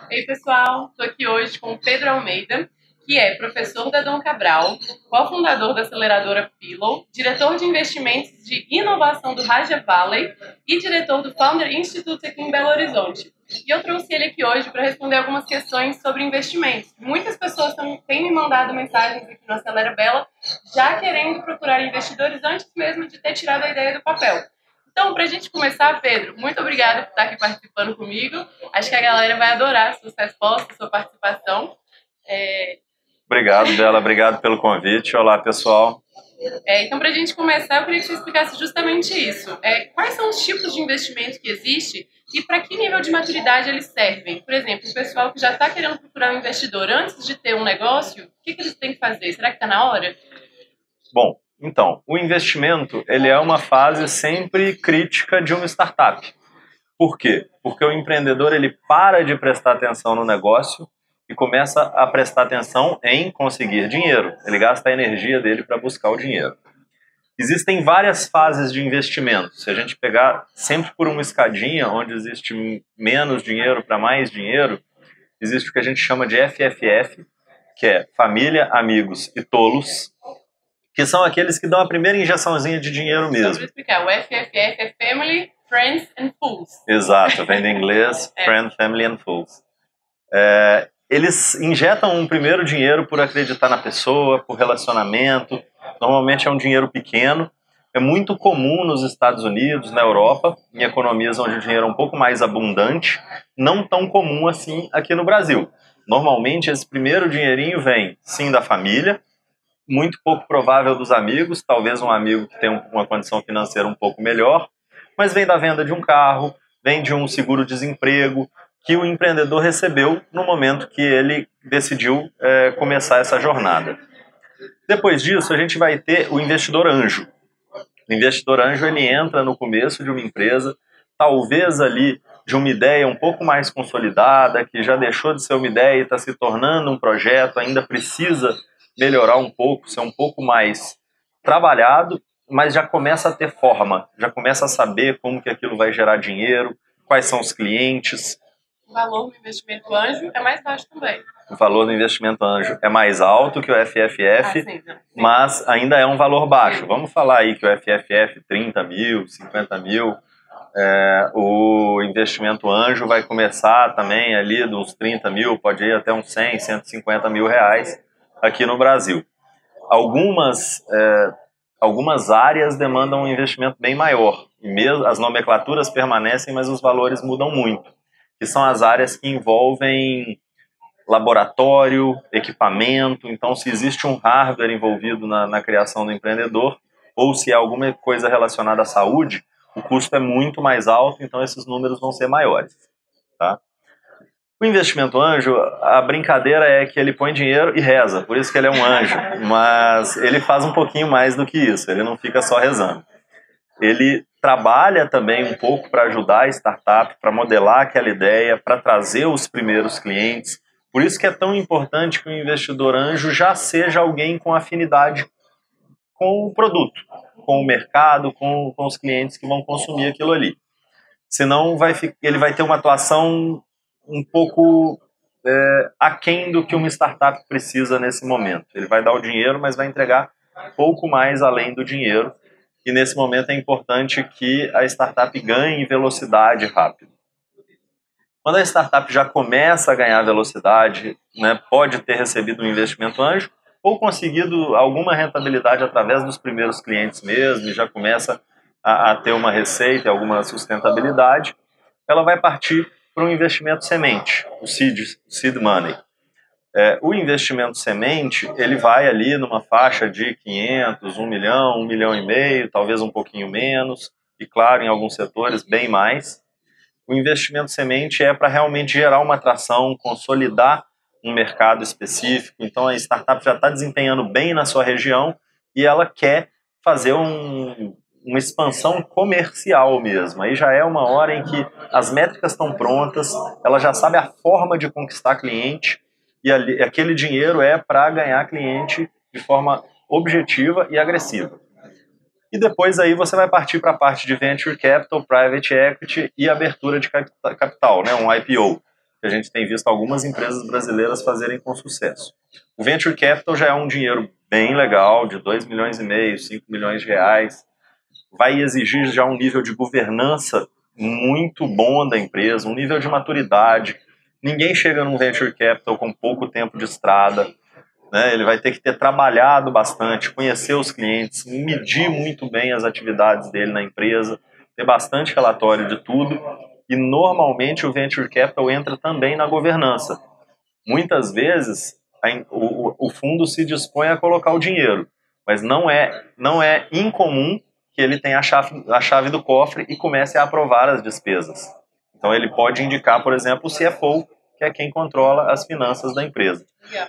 Ei, pessoal, estou aqui hoje com o Pedro Almeida, que é professor da Dom Cabral, cofundador da aceleradora Pillow, diretor de investimentos de inovação do Raja Valley e diretor do Founder Institute aqui em Belo Horizonte. E eu trouxe ele aqui hoje para responder algumas questões sobre investimentos. Muitas pessoas têm me mandado mensagens aqui no Acelera Bela, já querendo procurar investidores antes mesmo de ter tirado a ideia do papel. Então, para a gente começar, Pedro, muito obrigada por estar aqui participando comigo. Acho que a galera vai adorar suas respostas, sua participação. Obrigado, Bela. Obrigado pelo convite. Olá, pessoal. Então, para a gente começar, eu queria que você explicasse justamente isso. Quais são os tipos de investimento que existem e para que nível de maturidade eles servem? Por exemplo, o pessoal que já está querendo procurar um investidor antes de ter um negócio, o que eles têm que fazer? Será que está na hora? Bom, então, o investimento ele é uma fase sempre crítica de uma startup. Por quê? Porque o empreendedor ele para de prestar atenção no negócio e começa a prestar atenção em conseguir dinheiro. Ele gasta a energia dele para buscar o dinheiro. Existem várias fases de investimento. Se a gente pegar sempre por uma escadinha, onde existe menos dinheiro para mais dinheiro, existe o que a gente chama de FFF, que é família, amigos e tolos, que são aqueles que dão a primeira injeçãozinha de dinheiro mesmo. Só para explicar, o FFF é Family, Friends and Fools. Exato, vem do inglês Friend, Family and Fools. Eles injetam um primeiro dinheiro por acreditar na pessoa, por relacionamento. Normalmente é um dinheiro pequeno. É muito comum nos Estados Unidos, na Europa, em economias onde o dinheiro é um pouco mais abundante, não tão comum assim aqui no Brasil. Normalmente esse primeiro dinheirinho vem, sim, da família, muito pouco provável dos amigos, talvez um amigo que tem uma condição financeira um pouco melhor, mas vem da venda de um carro, vem de um seguro-desemprego que o empreendedor recebeu no momento que ele decidiu começar essa jornada. Depois disso, a gente vai ter o investidor anjo. O investidor anjo ele entra no começo de uma empresa, talvez ali de uma ideia um pouco mais consolidada, que já deixou de ser uma ideia e está se tornando um projeto, ainda precisa melhorar um pouco, ser um pouco mais trabalhado, mas já começa a ter forma, já começa a saber como que aquilo vai gerar dinheiro, quais são os clientes. O valor do investimento anjo é mais baixo também. O valor do investimento anjo é mais alto que o FFF, sim. mas ainda é um valor baixo. Sim. Vamos falar aí que o FFF 30 mil, 50 mil, o investimento anjo vai começar também ali dos 30 mil, pode ir até uns 100, 150 mil reais aqui no Brasil. Algumas áreas demandam um investimento bem maior. E mesmo as nomenclaturas permanecem, mas os valores mudam muito. Que são as áreas que envolvem laboratório, equipamento. Então, se existe um hardware envolvido na criação do empreendedor, ou se é alguma coisa relacionada à saúde, o custo é muito mais alto, então esses números vão ser maiores. Tá? O investimento anjo, a brincadeira é que ele põe dinheiro e reza, por isso que ele é um anjo, mas ele faz um pouquinho mais do que isso, ele não fica só rezando. Ele trabalha também um pouco para ajudar a startup, para modelar aquela ideia, para trazer os primeiros clientes. Por isso que é tão importante que o investidor anjo já seja alguém com afinidade com o produto, com o mercado, com os clientes que vão consumir aquilo ali. Senão ele vai ter uma atuação um pouco aquém do que uma startup precisa nesse momento. Ele vai dar o dinheiro, mas vai entregar pouco mais além do dinheiro. E nesse momento é importante que a startup ganhe velocidade rápido. Quando a startup já começa a ganhar velocidade, né, pode ter recebido um investimento anjo ou conseguido alguma rentabilidade através dos primeiros clientes mesmo, e já começa a ter uma receita e alguma sustentabilidade, ela vai partir para um investimento semente, o seed money. O investimento semente, ele vai ali numa faixa de 500, 1 milhão, 1 milhão e meio, talvez um pouquinho menos, e claro, em alguns setores, bem mais. O investimento semente é para realmente gerar uma atração, consolidar um mercado específico. Então a startup já está desempenhando bem na sua região e ela quer fazer uma expansão comercial mesmo. Aí já é uma hora em que as métricas estão prontas, ela já sabe a forma de conquistar cliente, e aquele dinheiro é para ganhar cliente de forma objetiva e agressiva. E depois aí você vai partir para a parte de Venture Capital, Private Equity e abertura de capital, né, um IPO, que a gente tem visto algumas empresas brasileiras fazerem com sucesso. O Venture Capital já é um dinheiro bem legal, de 2,5 milhões, 5 milhões de reais. Vai exigir já um nível de governança muito bom da empresa, um nível de maturidade. Ninguém chega num Venture Capital com pouco tempo de estrada, né? Ele vai ter que ter trabalhado bastante, conhecer os clientes, medir muito bem as atividades dele na empresa, ter bastante relatório de tudo. E normalmente o Venture Capital entra também na governança. Muitas vezes o fundo se dispõe a colocar o dinheiro, mas não é incomum que ele tenha a chave do cofre e comece a aprovar as despesas. Então ele pode indicar, por exemplo, o CFO, que é quem controla as finanças da empresa.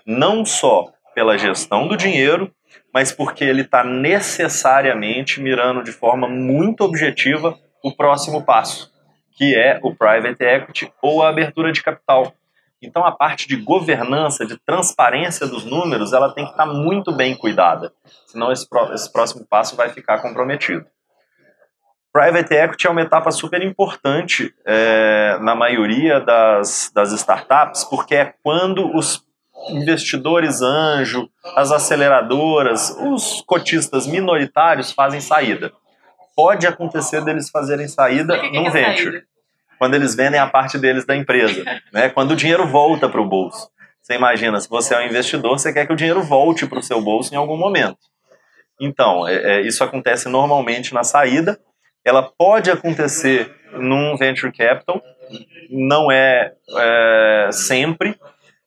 Não só pela gestão do dinheiro, mas porque ele está necessariamente mirando de forma muito objetiva o próximo passo, que é o private equity ou a abertura de capital. Então a parte de governança, de transparência dos números, ela tem que estar muito bem cuidada, senão esse próximo passo vai ficar comprometido. Private equity é uma etapa super importante na maioria das startups, porque é quando os investidores anjo, as aceleradoras, os cotistas minoritários fazem saída. Pode acontecer deles fazerem saída num venture, quando eles vendem a parte deles da empresa, né? Quando o dinheiro volta para o bolso. Você imagina, se você é um investidor, você quer que o dinheiro volte para o seu bolso em algum momento. Então, isso acontece normalmente na saída. Ela pode acontecer num venture capital, não sempre.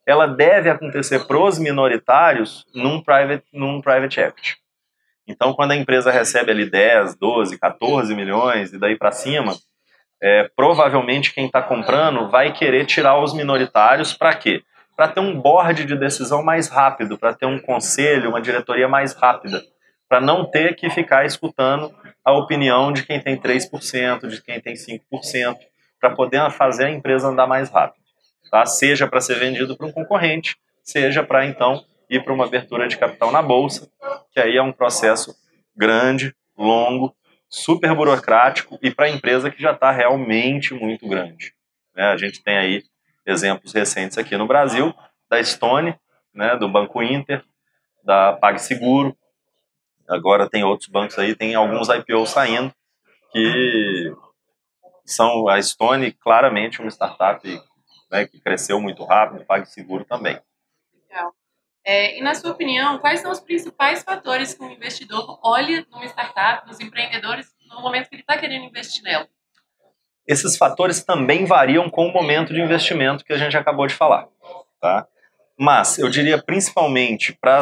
Ela deve acontecer para os minoritários num private equity. Então, quando a empresa recebe ali 10, 12, 14 milhões e daí para cima, provavelmente quem está comprando vai querer tirar os minoritários para quê? Para ter um board de decisão mais rápido, para ter um conselho, uma diretoria mais rápida, para não ter que ficar escutando a opinião de quem tem 3%, de quem tem 5%, para poder fazer a empresa andar mais rápido. Tá? Seja para ser vendido para um concorrente, seja para então ir para uma abertura de capital na bolsa, que aí é um processo grande, longo, super burocrático e para a empresa que já está realmente muito grande. Né? A gente tem aí exemplos recentes aqui no Brasil, da Stone, né, do Banco Inter, da PagSeguro. Agora tem outros bancos aí, tem alguns IPOs saindo, que são a Stone, claramente uma startup, né, que cresceu muito rápido, PagSeguro também. Legal. E na sua opinião, quais são os principais fatores que um investidor olha numa startup, nos empreendedores, no momento que ele está querendo investir nela? Esses fatores também variam com o momento de investimento que a gente acabou de falar. Tá? Mas eu diria principalmente para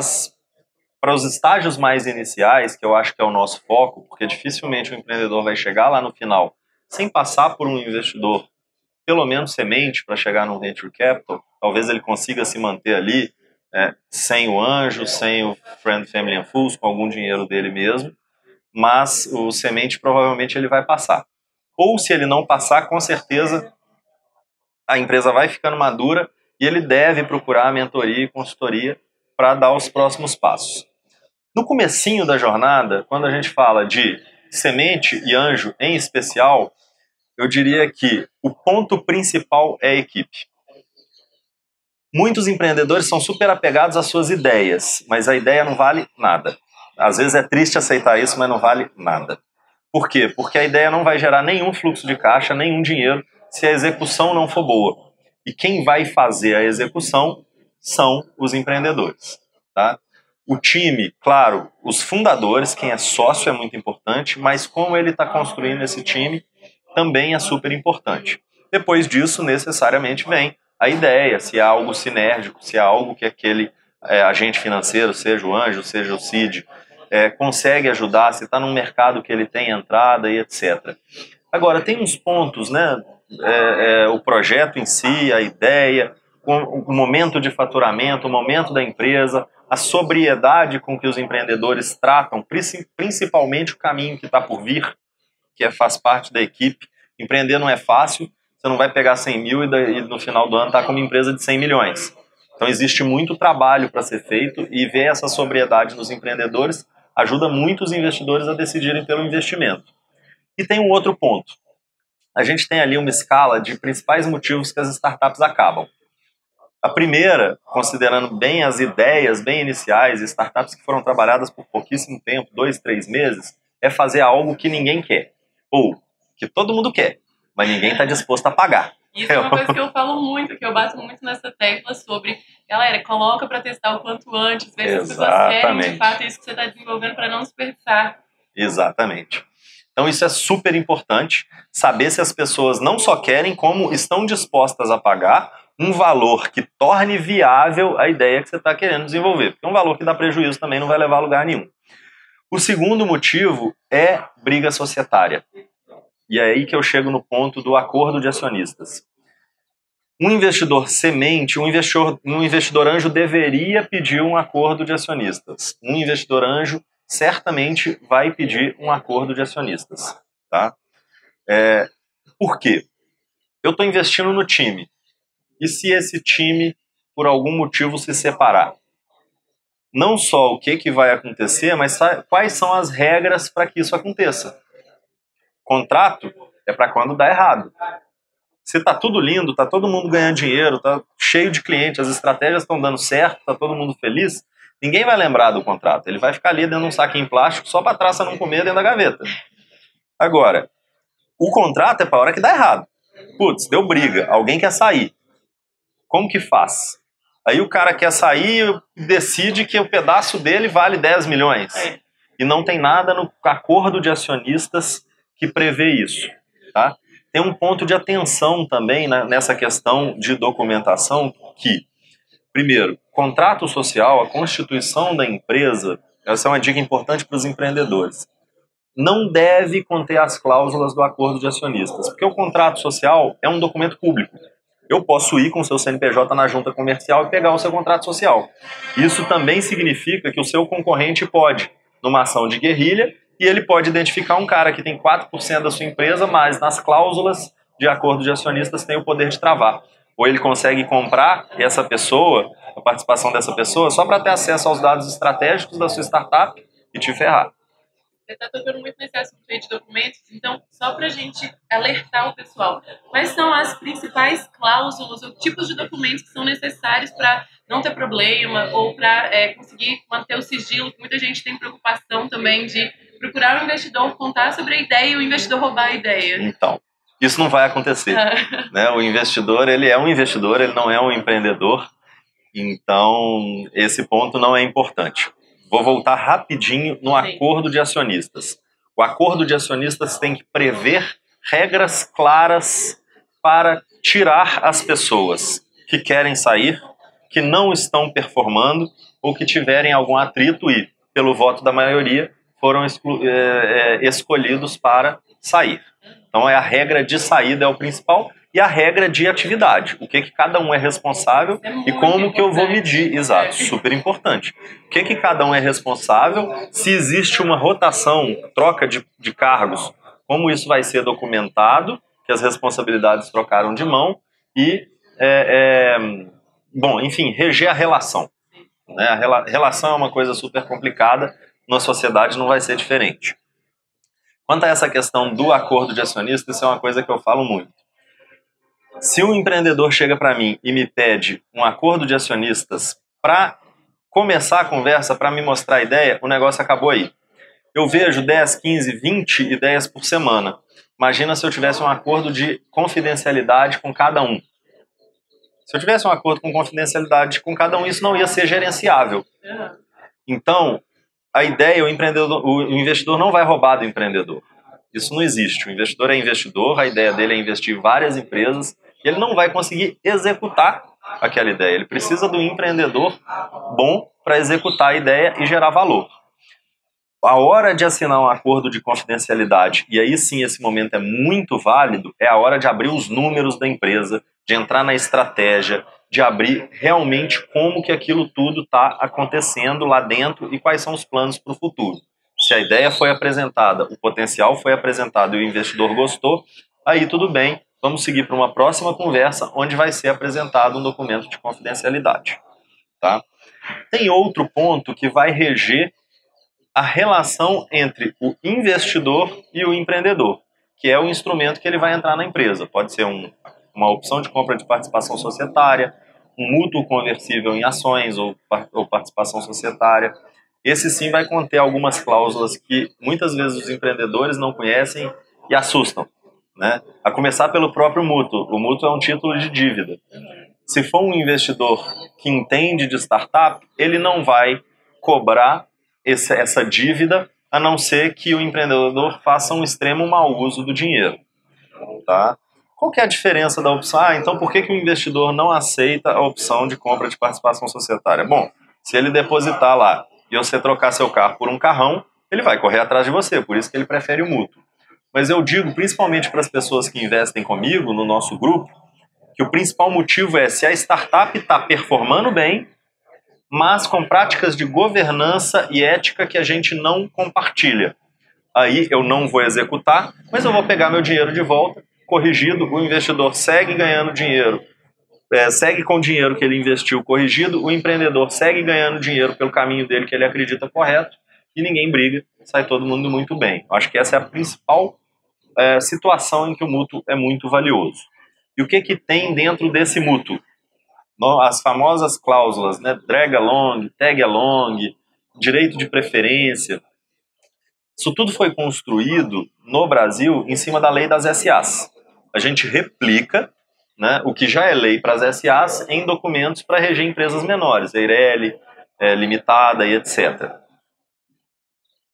os estágios mais iniciais, que eu acho que é o nosso foco, porque dificilmente o empreendedor vai chegar lá no final sem passar por um investidor, pelo menos semente, para chegar no venture capital. Talvez ele consiga se manter ali sem o anjo, sem o friend, family and fools, com algum dinheiro dele mesmo, mas o semente provavelmente ele vai passar. Ou se ele não passar, com certeza a empresa vai ficando madura e ele deve procurar a mentoria e consultoria para dar os próximos passos. No comecinho da jornada, quando a gente fala de semente e anjo em especial, eu diria que o ponto principal é a equipe. Muitos empreendedores são super apegados às suas ideias, mas a ideia não vale nada. Às vezes é triste aceitar isso, mas não vale nada. Por quê? Porque a ideia não vai gerar nenhum fluxo de caixa, nenhum dinheiro, se a execução não for boa. E quem vai fazer a execução são os empreendedores. Tá? O time, claro, os fundadores, quem é sócio é muito importante, mas como ele está construindo esse time também é super importante. Depois disso, necessariamente vem a ideia, se há algo sinérgico, se há algo que aquele agente financeiro, seja o anjo, seja o seed, consegue ajudar, se está num mercado que ele tem entrada e etc. Agora, tem uns pontos, né? O projeto em si, a ideia, o momento de faturamento, o momento da empresa, a sobriedade com que os empreendedores tratam, principalmente o caminho que está por vir, que faz parte da equipe. Empreender não é fácil, você não vai pegar 100 mil e no final do ano estar com uma empresa de 100 milhões. Então existe muito trabalho para ser feito e ver essa sobriedade nos empreendedores ajuda muito os investidores a decidirem pelo investimento. E tem um outro ponto. a gente tem ali uma escala de principais motivos que as startups acabam. A primeira, considerando bem as ideias bem iniciais, startups que foram trabalhadas por pouquíssimo tempo, 2, 3 meses, é fazer algo que ninguém quer. Ou que todo mundo quer, mas ninguém está disposto a pagar. Isso é uma coisa que eu falo muito, que eu bato muito nessa tecla sobre, galera, coloca para testar o quanto antes, ver se as pessoas querem de fato isso que você está desenvolvendo para não desperdiçar. Exatamente. Então isso é super importante, saber se as pessoas não só querem, como estão dispostas a pagar um valor que torne viável a ideia que você está querendo desenvolver. Porque um valor que dá prejuízo também não vai levar a lugar nenhum. O segundo motivo é briga societária. E é aí que eu chego no ponto do acordo de acionistas. Um investidor semente, um investidor anjo deveria pedir um acordo de acionistas. Um investidor anjo certamente vai pedir um acordo de acionistas. Tá? Por quê? Eu estou investindo no time. E se esse time, por algum motivo, se separar? Não só o que vai acontecer, mas quais são as regras para que isso aconteça. Contrato é para quando dá errado. Se está tudo lindo, está todo mundo ganhando dinheiro, está cheio de clientes, as estratégias estão dando certo, está todo mundo feliz, ninguém vai lembrar do contrato. Ele vai ficar ali dentro de um saquinho plástico só para a traça não comer dentro da gaveta. Agora, o contrato é para a hora que dá errado. Putz, deu briga, alguém quer sair. Como que faz? Aí o cara quer sair e decide que o pedaço dele vale 10 milhões. E não tem nada no acordo de acionistas que prevê isso. Tá? Tem um ponto de atenção também, né, nessa questão de documentação que, primeiro, contrato social, a constituição da empresa, essa é uma dica importante para os empreendedores, não deve conter as cláusulas do acordo de acionistas, porque o contrato social é um documento público. Eu posso ir com o seu CNPJ na junta comercial e pegar o seu contrato social. Isso também significa que o seu concorrente pode, numa ação de guerrilha, e ele pode identificar um cara que tem 4% da sua empresa, mas nas cláusulas de acordo de acionistas tem o poder de travar. Ou ele consegue comprar essa pessoa, a participação dessa pessoa, só para ter acesso aos dados estratégicos da sua startup e te ferrar. Você está tocando muito nesse assunto aí de documentos, então, só para a gente alertar o pessoal, quais são as principais cláusulas ou tipos de documentos que são necessários para não ter problema ou para conseguir manter o sigilo? Muita gente tem preocupação também de procurar um investidor, contar sobre a ideia e o investidor roubar a ideia. Então, isso não vai acontecer. Né? O investidor, ele é um investidor, ele não é um empreendedor, então esse ponto não é importante. Vou voltar rapidinho no acordo de acionistas. O acordo de acionistas tem que prever regras claras para tirar as pessoas que querem sair, que não estão performando ou que tiverem algum atrito e, pelo voto da maioria, foram escolhidos para sair. Então, a regra de saída é o principal e a regra de atividade. O que cada um é responsável e como que eu vou medir. Exato, super importante. O que cada um é responsável, se existe uma rotação, troca de cargos, como isso vai ser documentado, que as responsabilidades trocaram de mão e, bom, enfim, reger a relação. Né? A relação é uma coisa super complicada, na sociedade não vai ser diferente. Quanto a essa questão do acordo de acionistas, isso é uma coisa que eu falo muito. Se um empreendedor chega para mim e me pede um acordo de acionistas para começar a conversa, para me mostrar a ideia, o negócio acabou aí. Eu vejo 10, 15, 20 ideias por semana. Imagina se eu tivesse um acordo de confidencialidade com cada um. Se eu tivesse um acordo com confidencialidade com cada um, isso não ia ser gerenciável. Então, a ideia, o investidor não vai roubar do empreendedor. Isso não existe. O investidor é investidor, a ideia dele é investir em várias empresas e ele não vai conseguir executar aquela ideia. Ele precisa do empreendedor bom para executar a ideia e gerar valor. A hora de assinar um acordo de confidencialidade, e aí sim esse momento é muito válido, é a hora de abrir os números da empresa, de entrar na estratégia, de abrir realmente como que aquilo tudo está acontecendo lá dentro e quais são os planos para o futuro. Se a ideia foi apresentada, o potencial foi apresentado e o investidor gostou, aí tudo bem, vamos seguir para uma próxima conversa onde vai ser apresentado um documento de confidencialidade. Tá? Tem outro ponto que vai reger a relação entre o investidor e o empreendedor, que é o instrumento que ele vai entrar na empresa. Pode ser uma opção de compra de participação societária, um mútuo conversível em ações ou participação societária. Esse sim vai conter algumas cláusulas que muitas vezes os empreendedores não conhecem e assustam, né? A começar pelo próprio mútuo. O mútuo é um título de dívida. Se for um investidor que entende de startup, ele não vai cobrar essa dívida, a não ser que o empreendedor faça um extremo mau uso do dinheiro. Tá? Qual que é a diferença da opção? Então por que o investidor não aceita a opção de compra de participação societária? Bom, se ele depositar lá e você trocar seu carro por um carrão, ele vai correr atrás de você, por isso que ele prefere o mútuo. Mas eu digo, principalmente para as pessoas que investem comigo, no nosso grupo, que o principal motivo é se a startup está performando bem, mas com práticas de governança e ética que a gente não compartilha. Aí eu não vou executar, mas eu vou pegar meu dinheiro de volta, corrigido, o investidor segue ganhando dinheiro, segue com o dinheiro que ele investiu corrigido, o empreendedor segue ganhando dinheiro pelo caminho dele que ele acredita correto, e ninguém briga, sai todo mundo muito bem. Acho que essa é a principal situação em que o mútuo é muito valioso. E o que tem dentro desse mútuo? As famosas cláusulas, né? Drag along, tag along, direito de preferência. Isso tudo foi construído no Brasil em cima da lei das SAs. A gente replica, né, o que já é lei para as SAs em documentos para reger empresas menores, EIRELI, limitada e etc.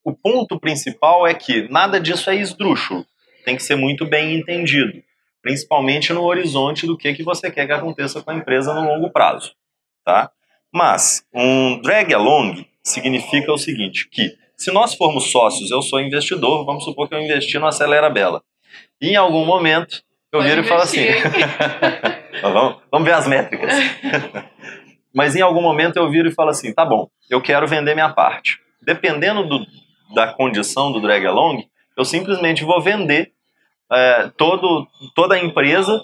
O ponto principal é que nada disso é esdrúxulo. Tem que ser muito bem entendido, principalmente no horizonte do que você quer que aconteça com a empresa no longo prazo. Tá? Mas um drag along significa o seguinte, que se nós formos sócios, eu sou investidor, vamos supor que eu investi no Acelera Bela. E em algum momento eu viro e falo assim, vamos ver as métricas. Mas em algum momento eu viro e falo assim, tá bom, eu quero vender minha parte. Dependendo da condição do drag along, eu simplesmente vou vender toda a empresa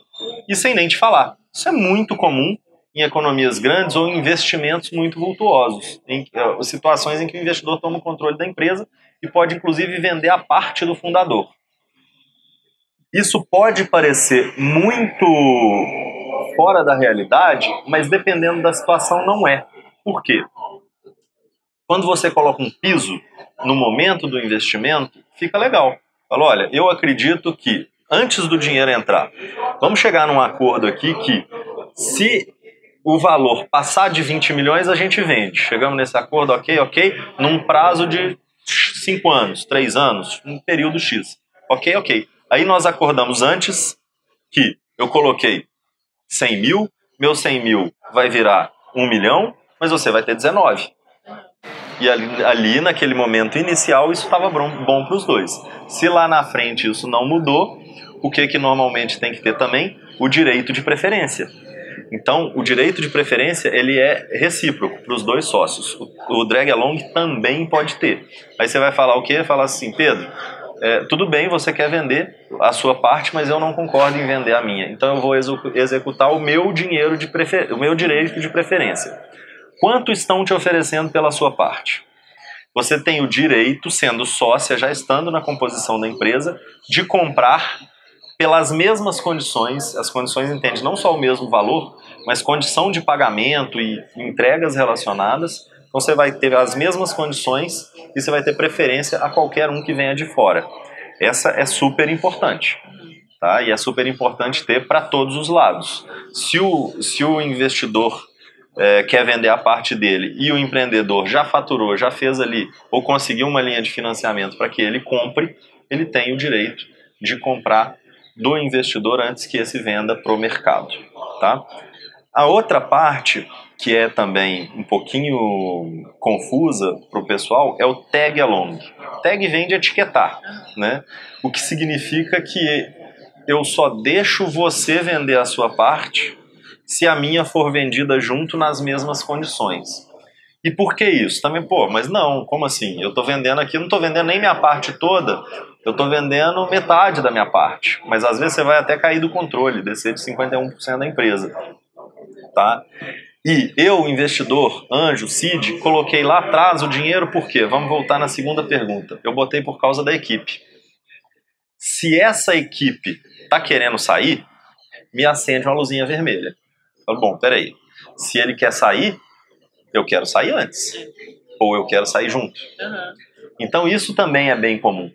e sem nem te falar. Isso é muito comum em economias grandes ou em investimentos muito vultuosos, em situações em que o investidor toma o controle da empresa e pode inclusive vender a parte do fundador. Isso pode parecer muito fora da realidade, mas dependendo da situação não é. Por quê? Quando você coloca um piso no momento do investimento, fica legal. Fala, olha, eu acredito que antes do dinheiro entrar, vamos chegar num acordo aqui que se o valor passar de 20 milhões, a gente vende. Chegamos nesse acordo, ok, num prazo de 5 anos, 3 anos, um período X. Ok. Aí nós acordamos antes que eu coloquei 100 mil, meu 100 mil vai virar 1 milhão, mas você vai ter 19. E ali naquele momento inicial, isso estava bom para os dois. Se lá na frente isso não mudou, o que normalmente tem que ter também? O direito de preferência. Então, o direito de preferência ele é recíproco para os dois sócios. O drag along também pode ter. Aí você vai falar o quê? Falar assim, Pedro, tudo bem, você quer vender a sua parte, mas eu não concordo em vender a minha. Então eu vou executar o meu o meu direito de preferência. Quanto estão te oferecendo pela sua parte? Você tem o direito, sendo sócia, já estando na composição da empresa, de comprar pelas mesmas condições. As condições entendem não só o mesmo valor, mas condição de pagamento e entregas relacionadas. Então você vai ter as mesmas condições e você vai ter preferência a qualquer um que venha de fora. Essa é super importante. Tá? E é super importante ter para todos os lados. Se o investidor quer vender a parte dele e o empreendedor já faturou, já fez ali, ou conseguiu uma linha de financiamento para que ele compre, ele tem o direito de comprar do investidor antes que esse venda para o mercado. Tá? A outra parte, que é também um pouquinho confusa para o pessoal, é o tag along. Tag vem de etiquetar, né? O que significa que eu só deixo você vender a sua parte se a minha for vendida junto nas mesmas condições. E por que isso? Também, mas não, como assim? Eu estou vendendo aqui, não estou vendendo nem minha parte toda, eu estou vendendo metade da minha parte. Mas às vezes você vai até cair do controle, descer de 51% da empresa. Tá? E eu, investidor, anjo, CID, coloquei lá atrás o dinheiro por quê? Vamos voltar na segunda pergunta. Eu botei por causa da equipe. Se essa equipe está querendo sair, me acende uma luzinha vermelha. Eu falo, bom, peraí, se ele quer sair, eu quero sair antes. Ou eu quero sair junto. Uhum. Então isso também é bem comum.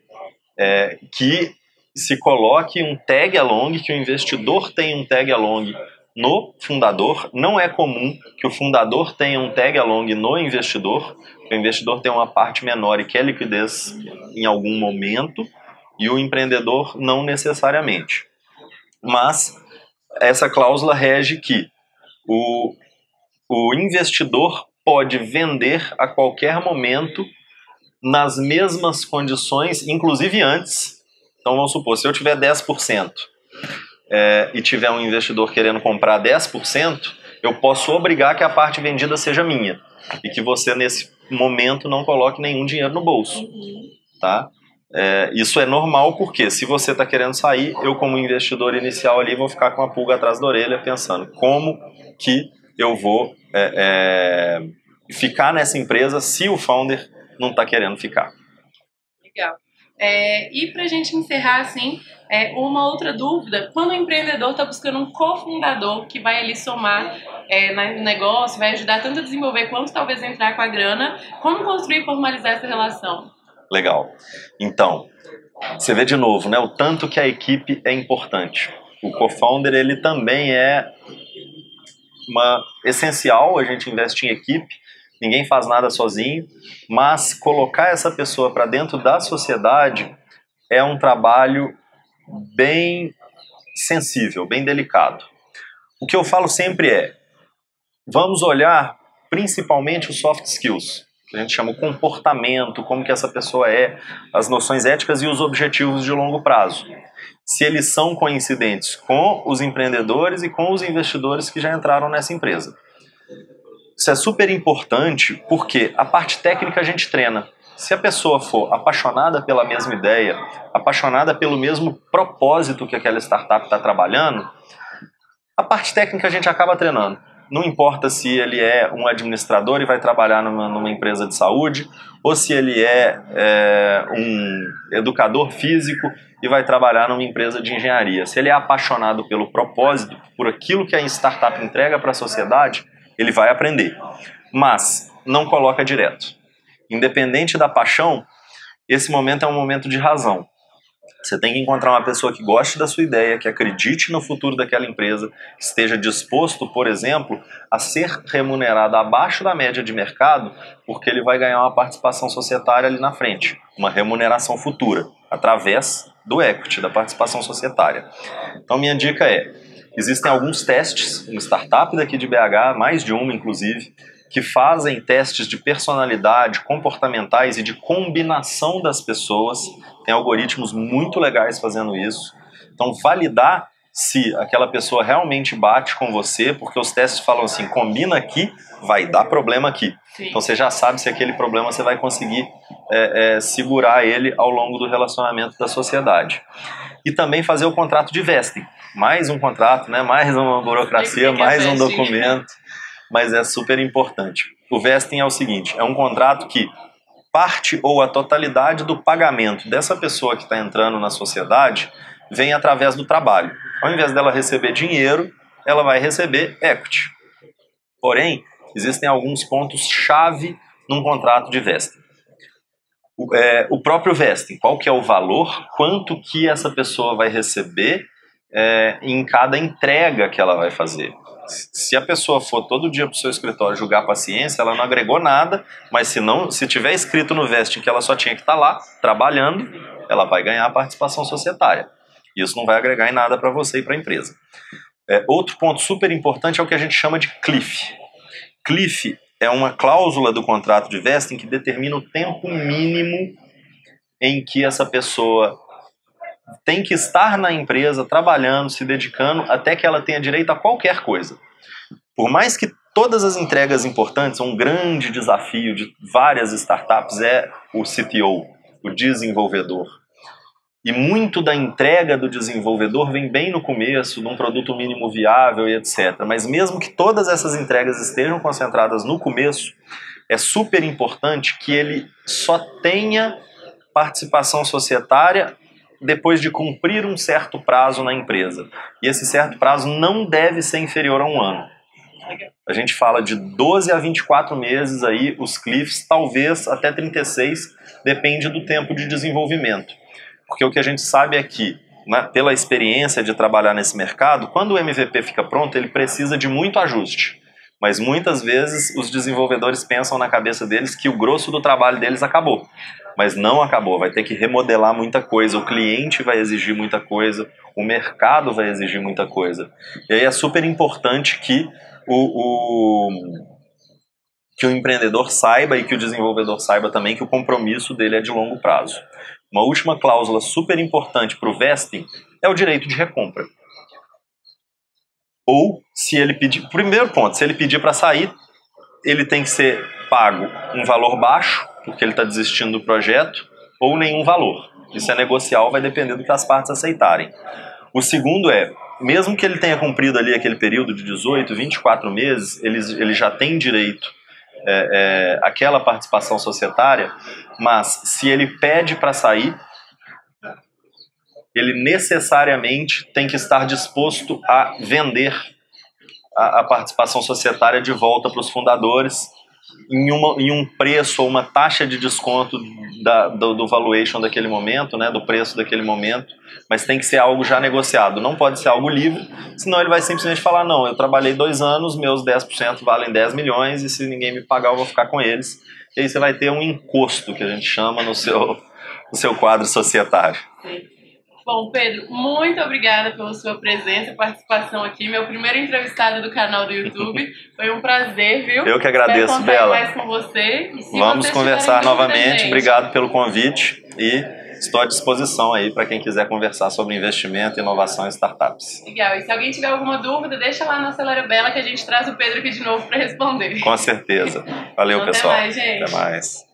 Que se coloque um tag along, que o investidor tenha um tag along no fundador. Não é comum que o fundador tenha um tag along no investidor. O investidor tem uma parte menor e quer liquidez em algum momento, e o empreendedor não necessariamente. Mas essa cláusula rege que o investidor pode vender a qualquer momento nas mesmas condições, inclusive antes. Então vamos supor, se eu tiver 10% e tiver um investidor querendo comprar 10%, eu posso obrigar que a parte vendida seja minha e que você nesse momento não coloque nenhum dinheiro no bolso. Tá? Isso é normal porque se você está querendo sair, eu como investidor inicial ali vou ficar com a pulga atrás da orelha pensando como que eu vou ficar nessa empresa se o founder não está querendo ficar. Legal. E para a gente encerrar, assim, uma outra dúvida, quando o empreendedor está buscando um cofundador que vai ali somar no negócio, vai ajudar tanto a desenvolver quanto talvez entrar com a grana, como construir e formalizar essa relação? Legal. Então, você vê de novo, né, o tanto que a equipe é importante. O co-founder, ele também é essencial, a gente investe em equipe, ninguém faz nada sozinho, mas colocar essa pessoa para dentro da sociedade é um trabalho bem sensível, bem delicado. O que eu falo sempre vamos olhar principalmente os soft skills, que a gente chama o comportamento, como que essa pessoa as noções éticas e os objetivos de longo prazo. Se eles são coincidentes com os empreendedores e com os investidores que já entraram nessa empresa. Isso é super importante porque a parte técnica a gente treina. Se a pessoa for apaixonada pela mesma ideia, apaixonada pelo mesmo propósito que aquela startup está trabalhando, a parte técnica a gente acaba treinando. Não importa se ele é um administrador e vai trabalhar numa empresa de saúde, ou se ele é um educador físico e vai trabalhar numa empresa de engenharia. Se ele é apaixonado pelo propósito, por aquilo que a startup entrega para a sociedade, ele vai aprender. Mas não coloca direto. Independente da paixão, esse momento é um momento de razão. Você tem que encontrar uma pessoa que goste da sua ideia, que acredite no futuro daquela empresa, que esteja disposto, por exemplo, a ser remunerado abaixo da média de mercado, porque ele vai ganhar uma participação societária ali na frente, uma remuneração futura, através do equity, da participação societária. Então minha dica existem alguns testes, uma startup daqui de BH, mais de uma inclusive, que fazem testes de personalidade, comportamentais e de combinação das pessoas. Tem algoritmos muito legais fazendo isso. Então, validar se aquela pessoa realmente bate com você, porque os testes falam assim, combina aqui, vai dar problema aqui. Sim. Então, você já sabe se aquele problema você vai conseguir segurar ele ao longo do relacionamento da sociedade. E também fazer o contrato de vesting. Mais um contrato, né? Mais uma burocracia, mais um documento. Mas é super importante. O vesting é o seguinte, é um contrato que parte ou a totalidade do pagamento dessa pessoa que está entrando na sociedade vem através do trabalho. Ao invés dela receber dinheiro, ela vai receber equity. Porém, existem alguns pontos-chave num contrato de vesting. O próprio vesting, qual que é o valor, quanto que essa pessoa vai receber em cada entrega que ela vai fazer. Se a pessoa for todo dia para o seu escritório julgar paciência, ela não agregou nada, mas se tiver escrito no vesting que ela só tinha que estar lá, trabalhando, ela vai ganhar a participação societária. Isso não vai agregar em nada para você e para a empresa. Outro ponto super importante é o que a gente chama de cliff. Cliff é uma cláusula do contrato de vesting que determina o tempo mínimo em que essa pessoa tem que estar na empresa, trabalhando, se dedicando, até que ela tenha direito a qualquer coisa. Por mais que todas as entregas importantes, um grande desafio de várias startups é o CTO, o desenvolvedor. E muito da entrega do desenvolvedor vem bem no começo, num produto mínimo viável e etc. Mas mesmo que todas essas entregas estejam concentradas no começo, é super importante que ele só tenha participação societária depois de cumprir um certo prazo na empresa. E esse certo prazo não deve ser inferior a 1 ano. A gente fala de 12 a 24 meses aí, os cliffs, talvez até 36, depende do tempo de desenvolvimento. Porque o que a gente sabe é que, né, pela experiência de trabalhar nesse mercado, quando o MVP fica pronto, ele precisa de muito ajuste. Mas muitas vezes os desenvolvedores pensam na cabeça deles que o grosso do trabalho deles acabou. Mas não acabou, vai ter que remodelar muita coisa, o cliente vai exigir muita coisa, o mercado vai exigir muita coisa. E aí é super importante que que o empreendedor saiba e que o desenvolvedor saiba também que o compromisso dele é de longo prazo. Uma última cláusula super importante para o vesting é o direito de recompra. Ou, se ele pedir... Primeiro ponto, se ele pedir para sair, ele tem que ser pago um valor baixo, porque ele está desistindo do projeto, ou nenhum valor. Isso é negocial, vai depender do que as partes aceitarem. O segundo é, mesmo que ele tenha cumprido ali aquele período de 18, 24 meses, ele já tem direito àquela participação societária, mas se ele pede para sair, ele necessariamente tem que estar disposto a vender a participação societária de volta para os fundadores em um preço ou uma taxa de desconto do valuation daquele momento, né, do preço daquele momento, mas tem que ser algo já negociado, não pode ser algo livre, senão ele vai simplesmente falar, não, eu trabalhei 2 anos, meus 10% valem 10 milhões e se ninguém me pagar eu vou ficar com eles, e aí você vai ter um encosto, que a gente chama, no seu quadro societário. Sim. Bom, Pedro, muito obrigada pela sua presença e participação aqui. Meu primeiro entrevistado do canal do YouTube. Foi um prazer, viu? Eu que agradeço, Bela. Mais com você. Vamos conversar novamente. Obrigado pelo convite e estou à disposição aí para quem quiser conversar sobre investimento, inovação e startups. Legal. E se alguém tiver alguma dúvida, deixa lá no Acelera Bela que a gente traz o Pedro aqui de novo para responder. Com certeza. Valeu, então, pessoal. Até mais, gente. Até mais.